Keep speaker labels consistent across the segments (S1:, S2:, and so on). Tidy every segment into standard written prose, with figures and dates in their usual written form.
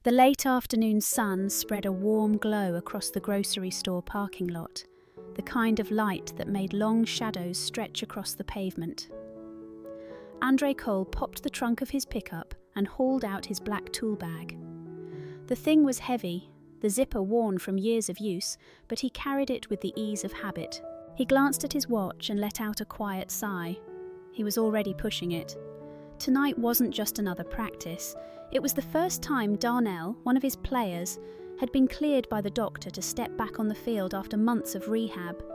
S1: The late afternoon sun spread a warm glow across the grocery store parking lot, the kind of light that made long shadows stretch across the pavement. Andre Cole popped the trunk of his pickup and hauled out his black tool bag. The thing was heavy, the zipper worn from years of use, but he carried it with the ease of habit. He glanced at his watch and let out a quiet sigh. He was already pushing it. Tonight wasn't just another practice. It was the first time Darnell, one of his players, had been cleared by the doctor to step back on the field after months of rehab.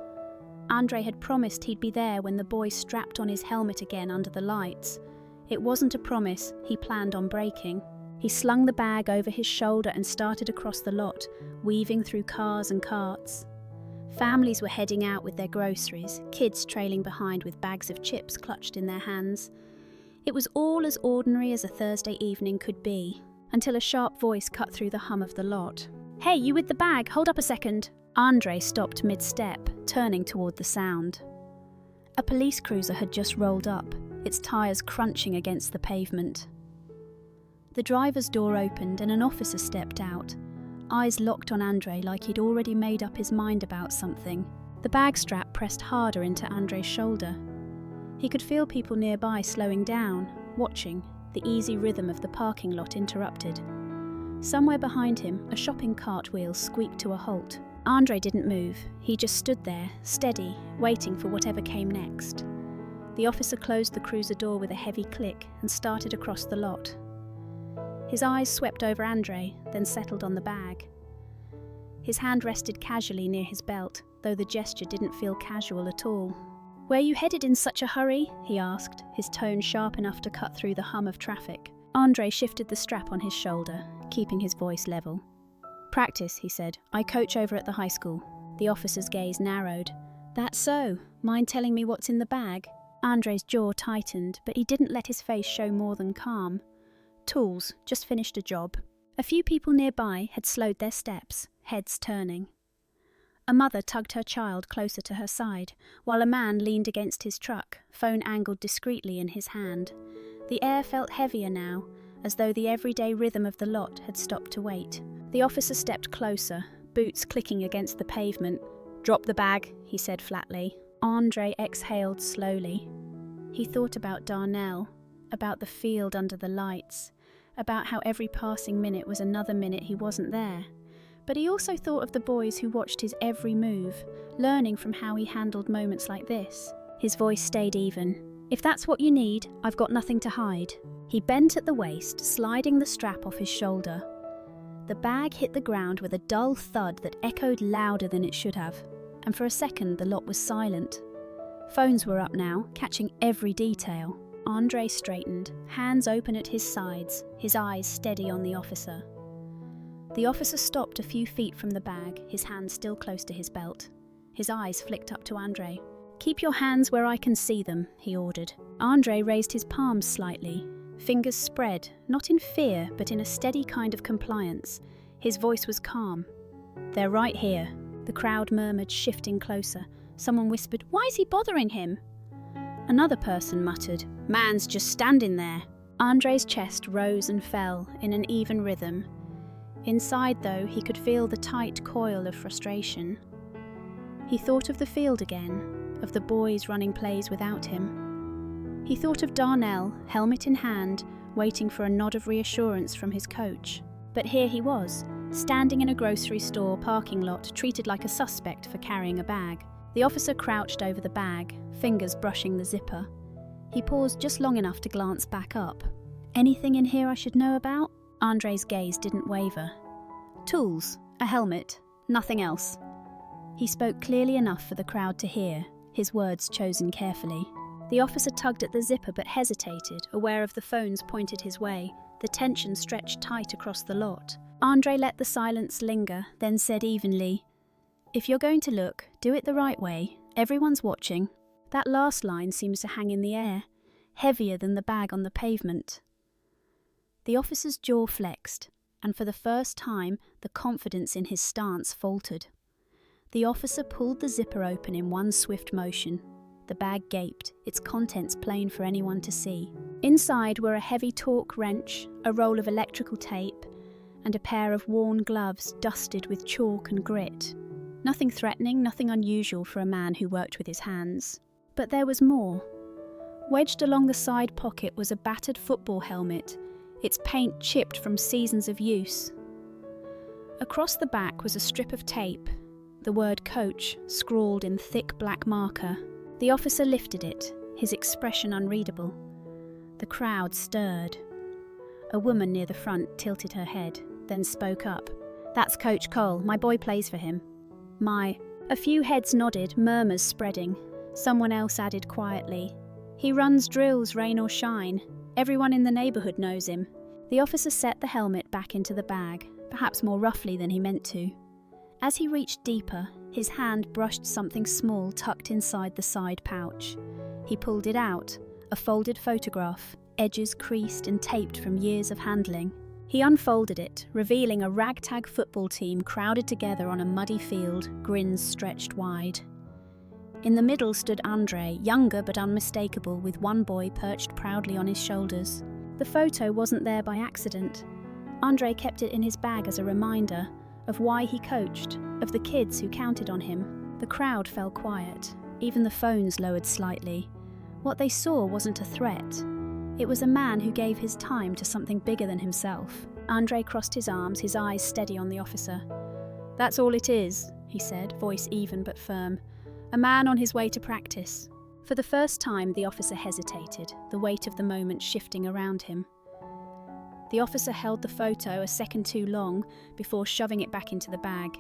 S1: Andre had promised he'd be there when the boy strapped on his helmet again under the lights. It wasn't a promise he planned on breaking. He slung the bag over his shoulder and started across the lot, weaving through cars and carts. Families were heading out with their groceries, kids trailing behind with bags of chips clutched in their hands. It was all as ordinary as a Thursday evening could be, until a sharp voice cut through the hum of the lot. "Hey, you with the bag? Hold up a second." Andre stopped mid-step, turning toward the sound. A police cruiser had just rolled up, its tyres crunching against the pavement. The driver's door opened and an officer stepped out, eyes locked on Andre like he'd already made up his mind about something. The bag strap pressed harder into Andre's shoulder. He could feel people nearby slowing down, watching, the easy rhythm of the parking lot interrupted. Somewhere behind him, a shopping cart wheel squeaked to a halt. Andre didn't move. He just stood there, steady, waiting for whatever came next. The officer closed the cruiser door with a heavy click and started across the lot. His eyes swept over Andre, then settled on the bag. His hand rested casually near his belt, though the gesture didn't feel casual at all. "Where you headed in such a hurry?" he asked, his tone sharp enough to cut through the hum of traffic. Andre shifted the strap on his shoulder, keeping his voice level. "Practice," he said. "I coach over at the high school." The officer's gaze narrowed. "That's so. Mind telling me what's in the bag?" Andre's jaw tightened, but he didn't let his face show more than calm. "Tools. Just finished a job." A few people nearby had slowed their steps, heads turning. A mother tugged her child closer to her side, while a man leaned against his truck, phone angled discreetly in his hand. The air felt heavier now, as though the everyday rhythm of the lot had stopped to wait. The officer stepped closer, boots clicking against the pavement. "Drop the bag," he said flatly. Andre exhaled slowly. He thought about Darnell, about the field under the lights, about how every passing minute was another minute he wasn't there. But he also thought of the boys who watched his every move, learning from how he handled moments like this. His voice stayed even. "If that's what you need, I've got nothing to hide." He bent at the waist, sliding the strap off his shoulder. The bag hit the ground with a dull thud that echoed louder than it should have, and for a second the lot was silent. Phones were up now, catching every detail. Andre straightened, hands open at his sides, his eyes steady on the officer. The officer stopped a few feet from the bag, his hand still close to his belt. His eyes flicked up to Andre. "Keep your hands where I can see them," he ordered. Andre raised his palms slightly, fingers spread, not in fear, but in a steady kind of compliance. His voice was calm. "They're right here." The crowd murmured, shifting closer. Someone whispered, "Why is he bothering him?" Another person muttered, "Man's just standing there." Andre's chest rose and fell in an even rhythm. Inside, though, he could feel the tight coil of frustration. He thought of the field again, of the boys running plays without him. He thought of Darnell, helmet in hand, waiting for a nod of reassurance from his coach. But here he was, standing in a grocery store parking lot, treated like a suspect for carrying a bag. The officer crouched over the bag, fingers brushing the zipper. He paused just long enough to glance back up. "Anything in here I should know about?" Andre's gaze didn't waver. "Tools, a helmet, nothing else." He spoke clearly enough for the crowd to hear, his words chosen carefully. The officer tugged at the zipper but hesitated, aware of the phones pointed his way. The tension stretched tight across the lot. Andre let the silence linger, then said evenly, "If you're going to look, do it the right way. Everyone's watching." That last line seems to hang in the air, heavier than the bag on the pavement. The officer's jaw flexed, and for the first time, the confidence in his stance faltered. The officer pulled the zipper open in one swift motion. The bag gaped, its contents plain for anyone to see. Inside were a heavy torque wrench, a roll of electrical tape, and a pair of worn gloves dusted with chalk and grit. Nothing threatening, nothing unusual for a man who worked with his hands. But there was more. Wedged along the side pocket was a battered football helmet, its paint chipped from seasons of use. Across the back was a strip of tape, the word coach scrawled in thick black marker. The officer lifted it, his expression unreadable. The crowd stirred. A woman near the front tilted her head, then spoke up. "That's Coach Cole. My boy plays for him." A few heads nodded, murmurs spreading. Someone else added quietly, "He runs drills, rain or shine. Everyone in the neighbourhood knows him." The officer set the helmet back into the bag, perhaps more roughly than he meant to. As he reached deeper, his hand brushed something small tucked inside the side pouch. He pulled it out, a folded photograph, edges creased and taped from years of handling. He unfolded it, revealing a ragtag football team crowded together on a muddy field, grins stretched wide. In the middle stood Andre, younger but unmistakable, with one boy perched proudly on his shoulders. The photo wasn't there by accident. Andre kept it in his bag as a reminder of why he coached, of the kids who counted on him. The crowd fell quiet. Even the phones lowered slightly. What they saw wasn't a threat. It was a man who gave his time to something bigger than himself. Andre crossed his arms, his eyes steady on the officer. "That's all it is," he said, voice even but firm. "A man on his way to practice." For the first time, the officer hesitated, the weight of the moment shifting around him. The officer held the photo a second too long before shoving it back into the bag.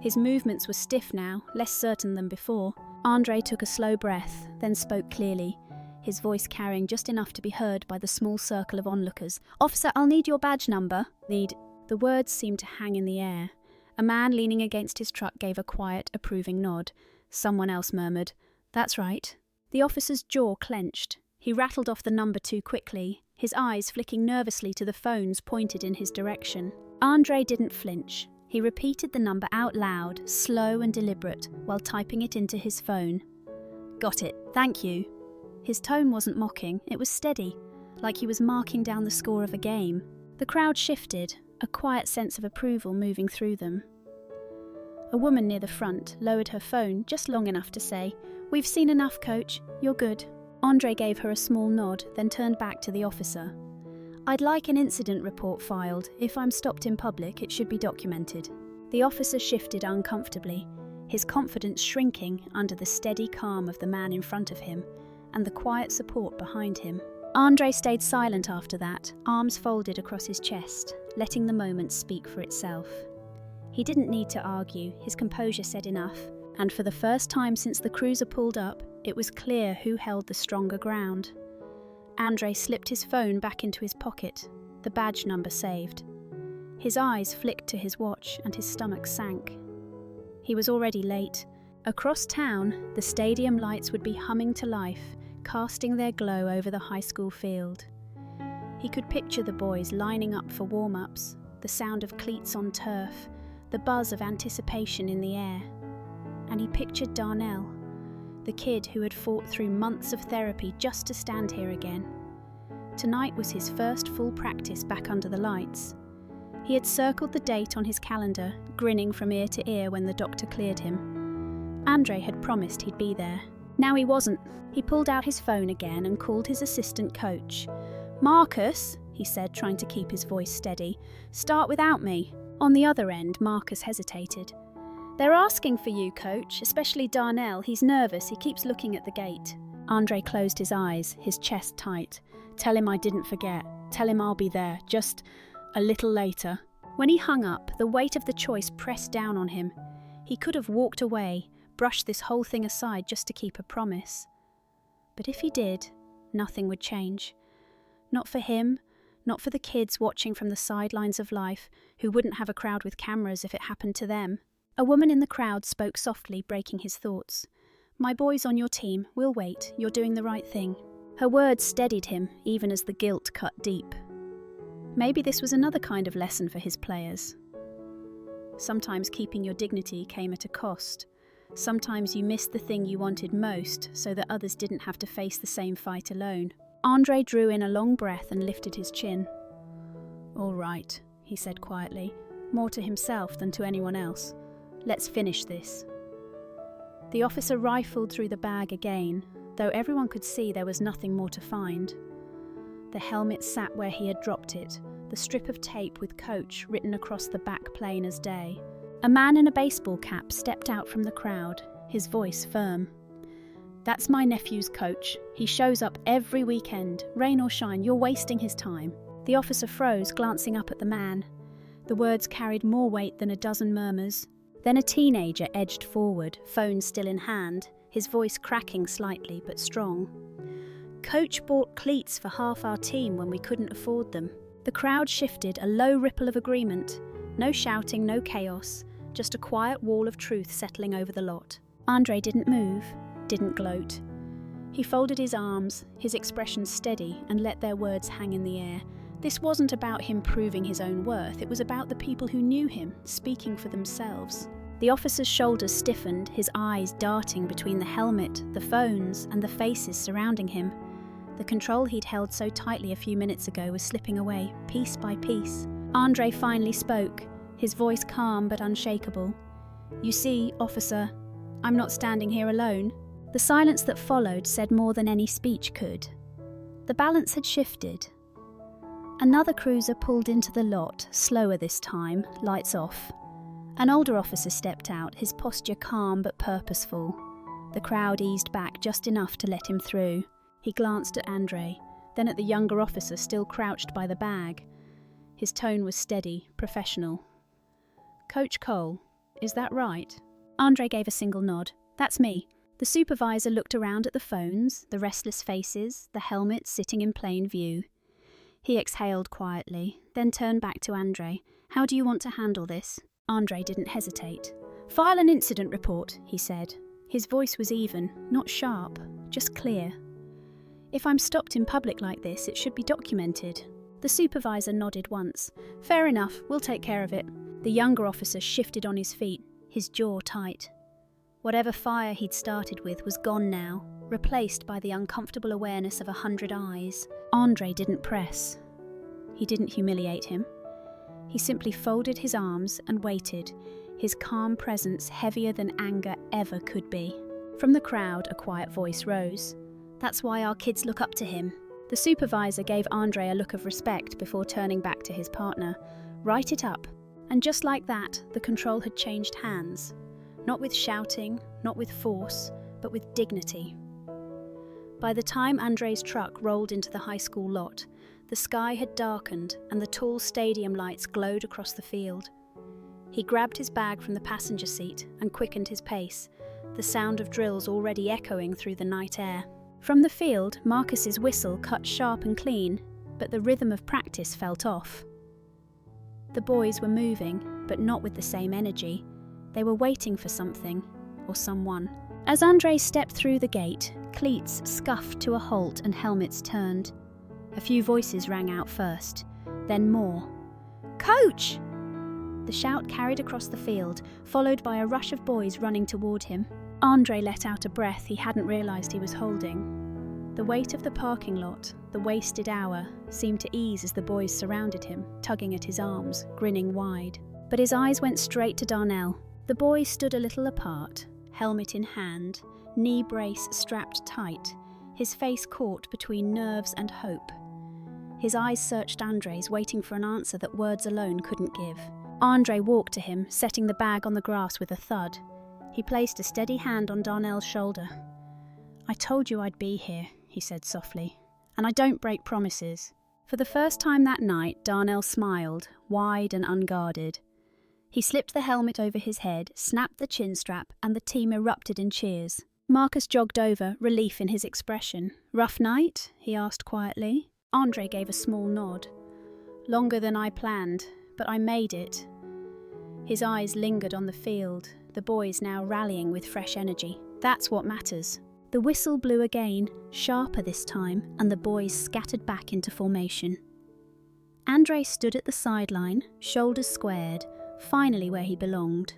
S1: His movements were stiff now, less certain than before. Andre took a slow breath, then spoke clearly, his voice carrying just enough to be heard by the small circle of onlookers. "Officer, I'll need your badge number." The words seemed to hang in the air. A man leaning against his truck gave a quiet, approving nod. Someone else murmured, "That's right." The officer's jaw clenched. He rattled off the number too quickly, his eyes flicking nervously to the phones pointed in his direction. Andre didn't flinch. He repeated the number out loud, slow and deliberate, while typing it into his phone. "Got it, thank you." His tone wasn't mocking, it was steady, like he was marking down the score of a game. The crowd shifted, a quiet sense of approval moving through them. A woman near the front lowered her phone just long enough to say, "We've seen enough, Coach. You're good." Andre gave her a small nod, then turned back to the officer. "I'd like an incident report filed. If I'm stopped in public, it should be documented." The officer shifted uncomfortably, his confidence shrinking under the steady calm of the man in front of him and the quiet support behind him. Andre stayed silent after that, arms folded across his chest, letting the moment speak for itself. He didn't need to argue, his composure said enough, and for the first time since the cruiser pulled up, it was clear who held the stronger ground. Andre slipped his phone back into his pocket, the badge number saved. His eyes flicked to his watch and his stomach sank. He was already late. Across town, the stadium lights would be humming to life, casting their glow over the high school field. He could picture the boys lining up for warm-ups, the sound of cleats on turf, the buzz of anticipation in the air. And he pictured Darnell, the kid who had fought through months of therapy just to stand here again. Tonight was his first full practice back under the lights. He had circled the date on his calendar, grinning from ear to ear when the doctor cleared him. Andre had promised he'd be there. Now he wasn't. He pulled out his phone again and called his assistant coach. "Marcus," he said, trying to keep his voice steady, "start without me." On the other end, Marcus hesitated. "They're asking for you, coach, especially Darnell. He's nervous, he keeps looking at the gate." Andre closed his eyes, his chest tight. "Tell him I didn't forget. Tell him I'll be there, just a little later." When he hung up, the weight of the choice pressed down on him. He could have walked away, brushed this whole thing aside just to keep a promise. But if he did, nothing would change. Not for him, not for the kids watching from the sidelines of life, who wouldn't have a crowd with cameras if it happened to them. A woman in the crowd spoke softly, breaking his thoughts. "My boy's on your team. We'll wait. You're doing the right thing." Her words steadied him, even as the guilt cut deep. Maybe this was another kind of lesson for his players. Sometimes keeping your dignity came at a cost. Sometimes you missed the thing you wanted most so that others didn't have to face the same fight alone. Andre drew in a long breath and lifted his chin. "All right, he said quietly, more to himself than to anyone else. "Let's finish this." The officer rifled through the bag again, though everyone could see there was nothing more to find. The helmet sat where he had dropped it, the strip of tape with Coach written across the back plain as day. A man in a baseball cap stepped out from the crowd, his voice firm. "That's my nephew's Coach. He shows up every weekend, rain or shine. You're wasting his time." The officer froze, glancing up at the man. The words carried more weight than a dozen murmurs. Then a teenager edged forward, phone still in hand, his voice cracking slightly but strong. "Coach bought cleats for half our team when we couldn't afford them." The crowd shifted, a low ripple of agreement. No shouting, no chaos, just a quiet wall of truth settling over the lot. Andre didn't move, didn't gloat. He folded his arms, his expression steady, and let their words hang in the air. This wasn't about him proving his own worth, it was about the people who knew him, speaking for themselves. The officer's shoulders stiffened, his eyes darting between the helmet, the phones, and the faces surrounding him. The control he'd held so tightly a few minutes ago was slipping away, piece by piece. Andre finally spoke, his voice calm but unshakable. "You see, officer, I'm not standing here alone." The silence that followed said more than any speech could. The balance had shifted. Another cruiser pulled into the lot, slower this time, lights off. An older officer stepped out, his posture calm but purposeful. The crowd eased back just enough to let him through. He glanced at Andre, then at the younger officer still crouched by the bag. His tone was steady, professional. "Coach Cole, is that right?" Andre gave a single nod. "That's me." The supervisor looked around at the phones, the restless faces, the helmets sitting in plain view. He exhaled quietly, then turned back to Andre. "How do you want to handle this?" Andre didn't hesitate. "File an incident report," he said. His voice was even, not sharp, just clear. "If I'm stopped in public like this, it should be documented." The supervisor nodded once. "Fair enough, we'll take care of it." The younger officer shifted on his feet, his jaw tight. Whatever fire he'd started with was gone now, replaced by the uncomfortable awareness of 100 eyes. Andre didn't press. He didn't humiliate him. He simply folded his arms and waited, his calm presence heavier than anger ever could be. From the crowd, a quiet voice rose. "That's why our kids look up to him." The supervisor gave Andre a look of respect before turning back to his partner. "Write it up." And just like that, the control had changed hands. Not with shouting, not with force, but with dignity. By the time Andre's truck rolled into the high school lot, the sky had darkened and the tall stadium lights glowed across the field. He grabbed his bag from the passenger seat and quickened his pace, the sound of drills already echoing through the night air. From the field, Marcus's whistle cut sharp and clean, but the rhythm of practice felt off. The boys were moving, but not with the same energy. They were waiting for something, or someone. As Andre stepped through the gate, cleats scuffed to a halt and helmets turned. A few voices rang out first, then more. "Coach!" The shout carried across the field, followed by a rush of boys running toward him. Andre let out a breath he hadn't realised he was holding. The weight of the parking lot, the wasted hour, seemed to ease as the boys surrounded him, tugging at his arms, grinning wide. But his eyes went straight to Darnell. The boy stood a little apart, helmet in hand, knee brace strapped tight, his face caught between nerves and hope. His eyes searched Andre's, waiting for an answer that words alone couldn't give. Andre walked to him, setting the bag on the grass with a thud. He placed a steady hand on Darnell's shoulder. "I told you I'd be here," he said softly, "and I don't break promises." For the first time that night, Darnell smiled, wide and unguarded. He slipped the helmet over his head, snapped the chin strap, and the team erupted in cheers. Marcus jogged over, relief in his expression. "Rough night?" he asked quietly. Andre gave a small nod. "Longer than I planned, but I made it." His eyes lingered on the field, the boys now rallying with fresh energy. That's what matters. The whistle blew again, sharper this time, and the boys scattered back into formation. Andre stood at the sideline, shoulders squared, finally where he belonged.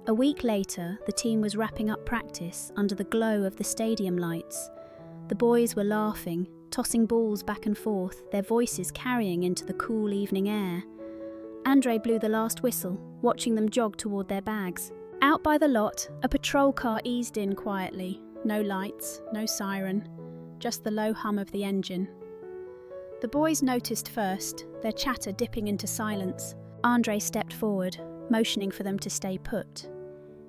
S1: A week later, the team was wrapping up practice under the glow of the stadium lights. The boys were laughing, tossing balls back and forth, their voices carrying into the cool evening air. Andre blew the last whistle, watching them jog toward their bags. Out by the lot, a patrol car eased in quietly. No lights, no siren, just the low hum of the engine. The boys noticed first, their chatter dipping into silence. Andre stepped forward, motioning for them to stay put.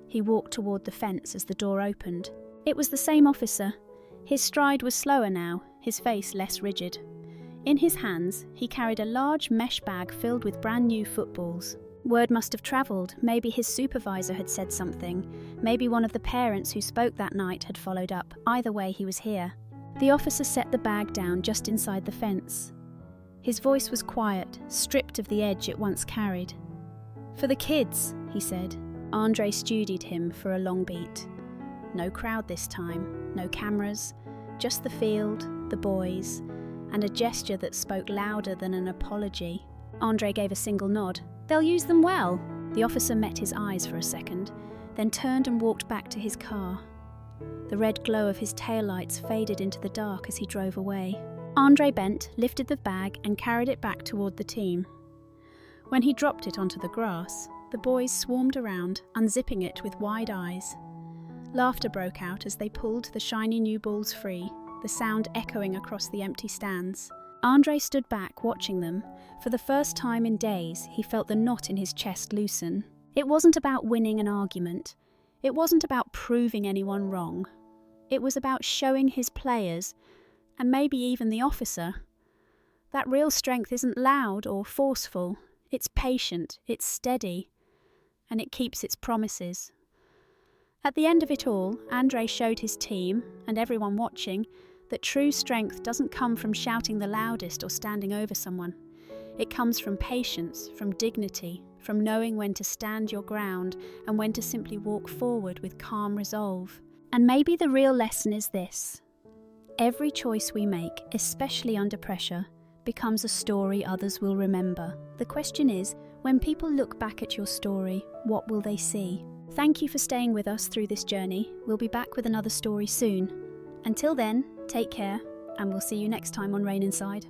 S1: He walked toward the fence as the door opened. It was the same officer. His stride was slower now, his face less rigid. In his hands, he carried a large mesh bag filled with brand new footballs. Word must have travelled. Maybe his supervisor had said something. Maybe one of the parents who spoke that night had followed up. Either way, he was here. The officer set the bag down just inside the fence. His voice was quiet, stripped of the edge it once carried. "For the kids," he said. Andre studied him for a long beat. No crowd this time, no cameras, just the field, the boys, and a gesture that spoke louder than an apology. Andre gave a single nod. "They'll use them well." The officer met his eyes for a second, then turned and walked back to his car. The red glow of his taillights faded into the dark as he drove away. Andre bent, lifted the bag, and carried it back toward the team. When he dropped it onto the grass, the boys swarmed around, unzipping it with wide eyes. Laughter broke out as they pulled the shiny new balls free, the sound echoing across the empty stands. Andre stood back, watching them. For the first time in days, he felt the knot in his chest loosen. It wasn't about winning an argument. It wasn't about proving anyone wrong. It was about showing his players, and maybe even the officer, that real strength isn't loud or forceful. It's patient, it's steady, and it keeps its promises. At the end of it all, Andre showed his team, and everyone watching, that true strength doesn't come from shouting the loudest or standing over someone. It comes from patience, from dignity, from knowing when to stand your ground and when to simply walk forward with calm resolve. And maybe the real lesson is this: every choice we make, especially under pressure, becomes a story others will remember. The question is, when people look back at your story, what will they see? Thank you for staying with us through this journey. We'll be back with another story soon. Until then, take care, and we'll see you next time on Rain Inside.